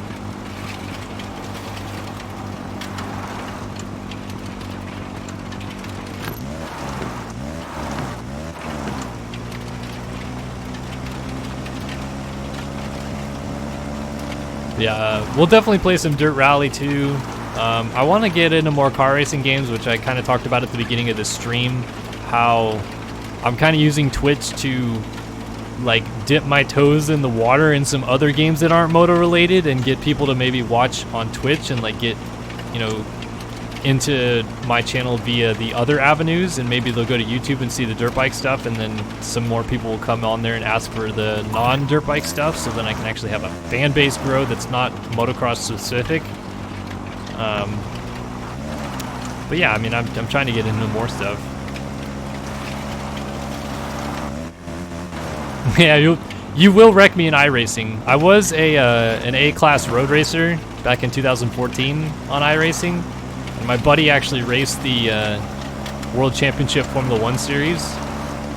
Yeah, we'll definitely play some Dirt Rally too. I want to get into more car racing games, which I kind of talked about at the beginning of the stream, how I'm kind of using Twitch to like dip my toes in the water in some other games that aren't moto related and get people to maybe watch on Twitch and like get, you know, into my channel via the other avenues, and maybe they'll go to YouTube and see the dirt bike stuff, and then some more people will come on there and ask for the non-dirt bike stuff, so then I can actually have a fan base grow that's not motocross specific. But yeah, I mean, I'm trying to get into more stuff. Yeah, you will wreck me in iRacing. I was an A-class road racer back in 2014 on iRacing. And my buddy actually raced the World Championship Formula 1 series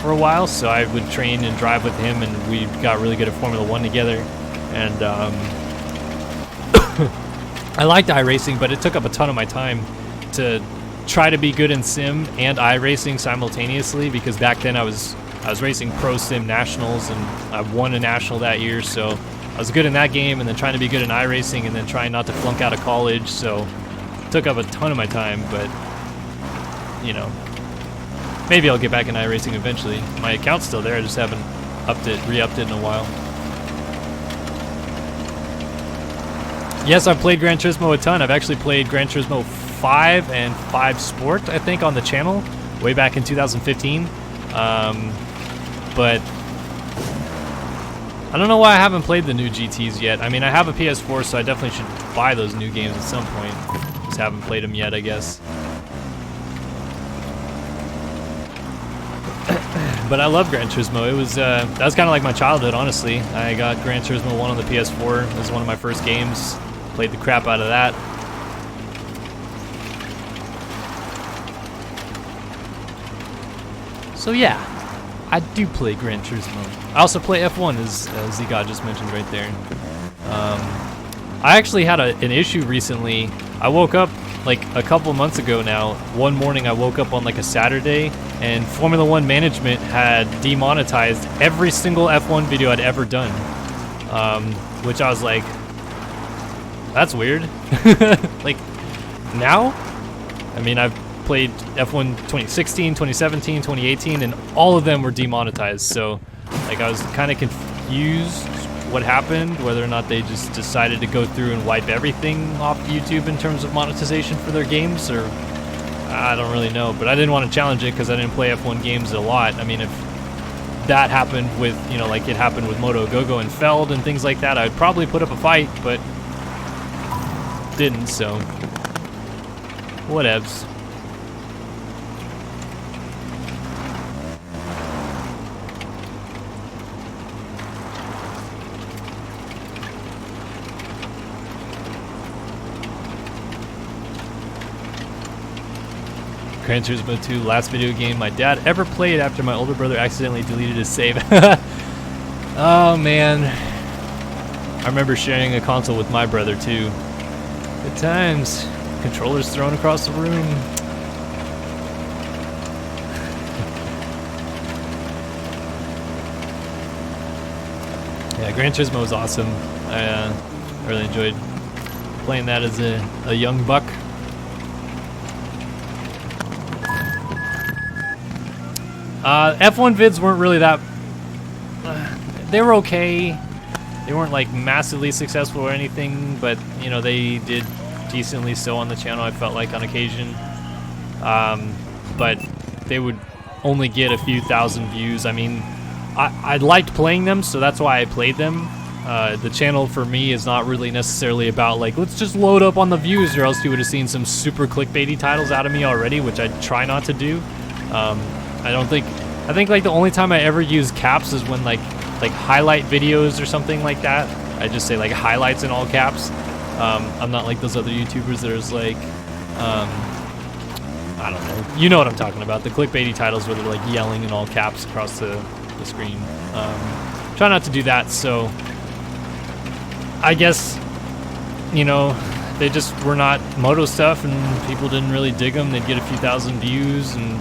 for a while, so I would train and drive with him, and we got really good at Formula 1 together. And I liked iRacing, but it took up a ton of my time to try to be good in sim and iRacing simultaneously, because back then I was racing Pro Sim Nationals, and I won a national that year, so I was good in that game, and then trying to be good in iRacing, and then trying not to flunk out of college, so took up a ton of my time. But you know, maybe I'll get back in iRacing eventually. My account's still there, I just haven't re-upped it in a while. Yes, I've played Gran Turismo a ton. I've actually played Gran Turismo 5 and 5 Sport, I think, on the channel way back in 2015. But I don't know why I haven't played the new GTs yet. I mean, I have a PS4, so I definitely should buy those new games at some point. Just haven't played them yet, I guess. But I love Gran Turismo. It was that was kind of like my childhood, honestly. I got Gran Turismo 1 on the PS4. It was one of my first games. Played the crap out of that. So yeah, I do play Gran Turismo. I also play F1, as Zigod just mentioned right there. I actually had an issue recently. I woke up like a couple months ago now. One morning I woke up on like a Saturday, and Formula 1 management had demonetized every single F1 video I'd ever done. Which I was like, that's weird. Like, now? I mean, I've played F1 2016, 2017, 2018, and all of them were demonetized. So, like, I was kind of confused what happened, whether or not they just decided to go through and wipe everything off YouTube in terms of monetization for their games, or I don't really know. But I didn't want to challenge it because I didn't play F1 games a lot. I mean, if that happened with, you know, like it happened with Moto Go-Go and Feld and things like that, I'd probably put up a fight, but didn't, so whatevs. Gran Turismo 2, last video game my dad ever played after my older brother accidentally deleted his save. Oh man, I remember sharing a console with my brother too. Good times. Controllers thrown across the room. Yeah, Gran Turismo was awesome. I really enjoyed playing that as a young buck. F1 vids weren't really that... they were okay. They weren't like massively successful or anything, but you know, they did decently so on the channel, I felt like, on occasion. But they would only get a few thousand views. I mean, I liked playing them, so that's why I played them. The channel for me is not really necessarily about like, let's just load up on the views, or else you would have seen some super clickbaity titles out of me already, which I try not to do. I think like the only time I ever use caps is when like highlight videos or something like that. I just say like highlights in all caps. I'm not like those other YouTubers that are like, I don't know. You know what I'm talking about. The clickbaity titles where they're like yelling in all caps across the screen. Try not to do that, so I guess, you know, they just were not moto stuff and people didn't really dig them. They'd get a few thousand views and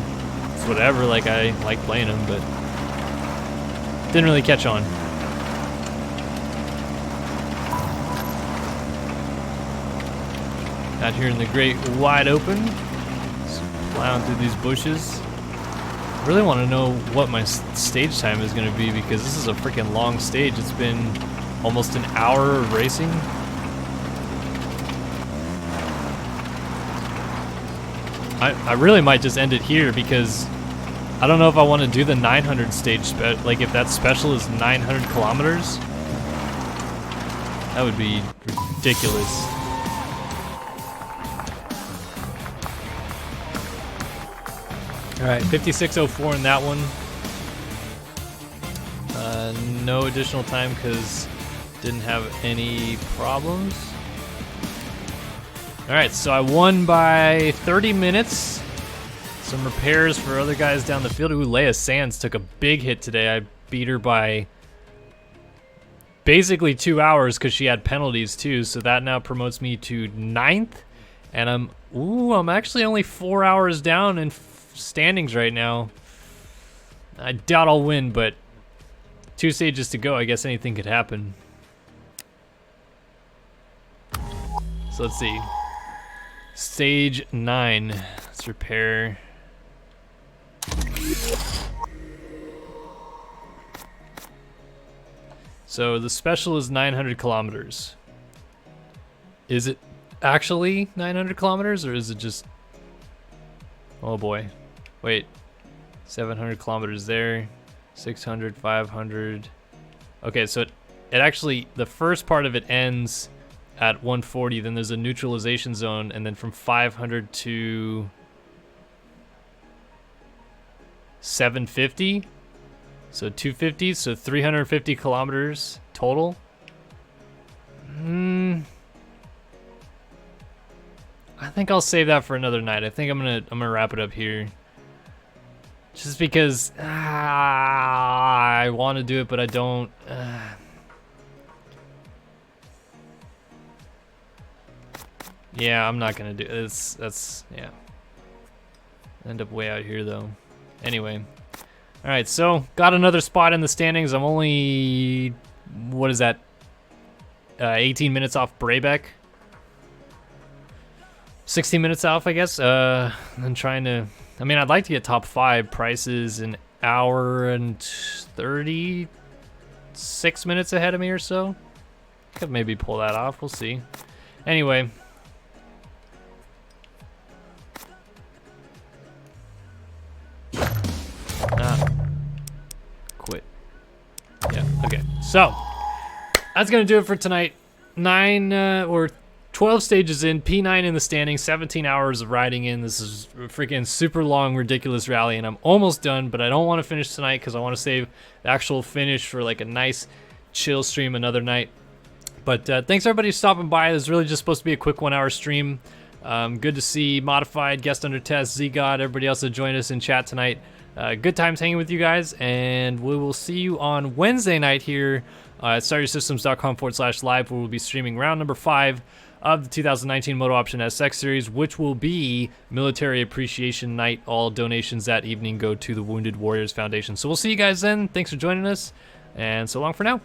it's whatever. Like, I like playing them, but didn't really catch on. Out here in the great wide open. Just plowing through these bushes. I really want to know what my stage time is going to be because this is a freaking long stage. It's been almost an hour of racing. I really might just end it here because I don't know if I want to do the 900 stage, like if that special is 900 kilometers. That would be ridiculous. All right, 56:04 in that one. No additional time because didn't have any problems. All right, so I won by 30 minutes. Some repairs for other guys down the field. Ooh, Leia Sands took a big hit today. I beat her by basically 2 hours because she had penalties too. So that now promotes me to 9th. And I'm actually only 4 hours down in standings right now. I doubt I'll win, but 2 stages to go. I guess anything could happen. So let's see. Stage 9. Let's repair. So the special is 900 kilometers. Is it actually 900 kilometers or is it just... Oh boy. Wait. 700 kilometers there. 600, 500. Okay, so it actually, the first part of it ends at 140, then there's a neutralization zone, and then from 500 to 750, so 250, so 350 kilometers total. I think I'll save that for another night. I think I'm gonna wrap it up here. Just because I want to do it, but I don't. Yeah, I'm not gonna do it. That's yeah. End up way out here though. Anyway, all right. So got another spot in the standings. I'm only, what is that? 18 minutes off Brabeck. 16 minutes off, I guess. I'm trying to. I mean, I'd like to get top 5 prices an hour and 36 minutes ahead of me or so. Could maybe pull that off. We'll see. Anyway. Quit. Yeah, okay. So, that's going to do it for tonight. 12 stages in, P9 in the standings, 17 hours of riding in. This is a freaking super long, ridiculous rally, and I'm almost done, but I don't want to finish tonight because I want to save the actual finish for like a nice chill stream another night. But thanks everybody for stopping by. This is really just supposed to be a quick 1 hour stream. Good to see Modified, Guest Under Test, Z-God, everybody else that joined us in chat tonight. Good times hanging with you guys, and we will see you on Wednesday night here at StarYourSystems.com/live, where we'll be streaming round number 5 of the 2019 Moto Option SX Series, which will be Military Appreciation Night. All donations that evening go to the Wounded Warriors Foundation. So we'll see you guys then. Thanks for joining us, and so long for now.